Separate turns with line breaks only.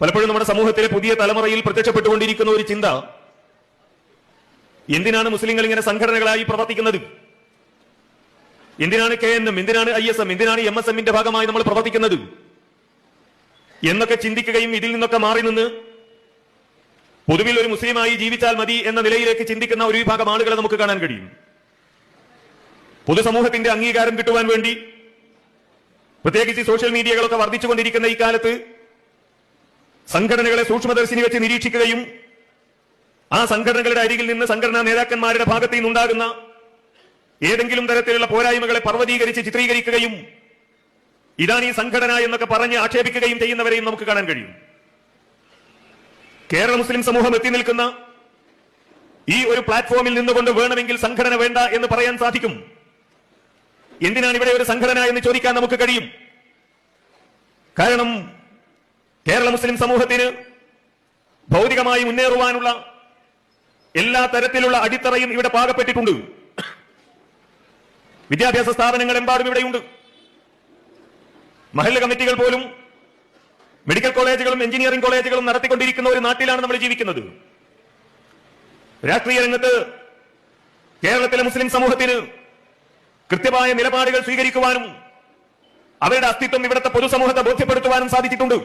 പലപ്പോഴും നമ്മുടെ സമൂഹത്തിലെ പുതിയ തലമുറയിൽ പ്രത്യക്ഷപ്പെട്ടുകൊണ്ടിരിക്കുന്ന ഒരു ചിന്ത, എന്തിനാണ് മുസ്ലിങ്ങൾ ഇങ്ങനെ സംഘടനകളായി പ്രവർത്തിക്കുന്നത്? എന്തിനാണ് KNM, എന്തിനാണ് ISM, എന്തിനാണ് MSMന്റെ ഭാഗമായി നമ്മൾ പ്രവർത്തിക്കുന്നത് എന്നൊക്കെ ചിന്തിക്കുകയും ഇതിൽ നിന്നൊക്കെ മാറി നിന്ന് പൊതുവിൽ ഒരു മുസ്ലിമായി ജീവിച്ചാൽ മതി എന്ന നിലയിലേക്ക് ചിന്തിക്കുന്ന ഒരു വിഭാഗം ആളുകളെ നമുക്ക് കാണാൻ കഴിയും. പൊതുസമൂഹത്തിന്റെ അംഗീകാരം കിട്ടുവാൻ വേണ്ടി, പ്രത്യേകിച്ച് സോഷ്യൽ മീഡിയകളൊക്കെ വർദ്ധിച്ചുകൊണ്ടിരിക്കുന്ന ഈ കാലത്ത്, സംഘടനകളെ സൂക്ഷ്മദർശിനി വെച്ച് നിരീക്ഷിക്കുകയും ആ സംഘടനകളുടെ അരികിൽ നിന്ന് സംഘടനാ നേതാക്കന്മാരുടെ ഭാഗത്ത് നിന്നുണ്ടാകുന്ന ഏതെങ്കിലും തരത്തിലുള്ള പോരായ്മകളെ പർവ്വതീകരിച്ച് ചിത്രീകരിക്കുകയും ഇതാണ് ഈ സംഘടന എന്നൊക്കെ പറഞ്ഞ് ആക്ഷേപിക്കുകയും ചെയ്യുന്നവരെയും നമുക്ക് കാണാൻ കഴിയും. കേരള മുസ്ലിം സമൂഹം എത്തി നിൽക്കുന്ന ഈ ഒരു പ്ലാറ്റ്ഫോമിൽ നിന്നുകൊണ്ട് വേണമെങ്കിൽ സംഘടന വേണ്ട എന്ന് പറയാൻ സാധിക്കും. എന്തിനാണ് ഇവിടെ ഒരു സംഘടന എന്ന് ചോദിക്കാൻ നമുക്ക് കഴിയും. കാരണം കേരള മുസ്ലിം സമൂഹത്തിന് ഭൗതികമായി മുന്നേറുവാനുള്ള എല്ലാ തരത്തിലുള്ള അടിത്തറയും ഇവിടെ പാകപ്പെട്ടിട്ടുണ്ട്. വിദ്യാഭ്യാസ സ്ഥാപനങ്ങൾ എമ്പാടും ഇവിടെയുണ്ട്. മഹല്ല് കമ്മിറ്റികൾ പോലും മെഡിക്കൽ കോളേജുകളും എഞ്ചിനീയറിംഗ് കോളേജുകളും നടത്തിക്കൊണ്ടിരിക്കുന്ന ഒരു നാട്ടിലാണ് നമ്മൾ ജീവിക്കുന്നത്. രാഷ്ട്രീയ രംഗത്ത് കേരളത്തിലെ മുസ്ലിം സമൂഹത്തിന് കൃത്യമായ നിലപാടുകൾ സ്വീകരിക്കുവാനും അവരുടെ അസ്തിത്വം ഇവിടുത്തെ പൊതുസമൂഹത്തെ ബോധ്യപ്പെടുത്തുവാനും സാധിച്ചിട്ടുണ്ട്.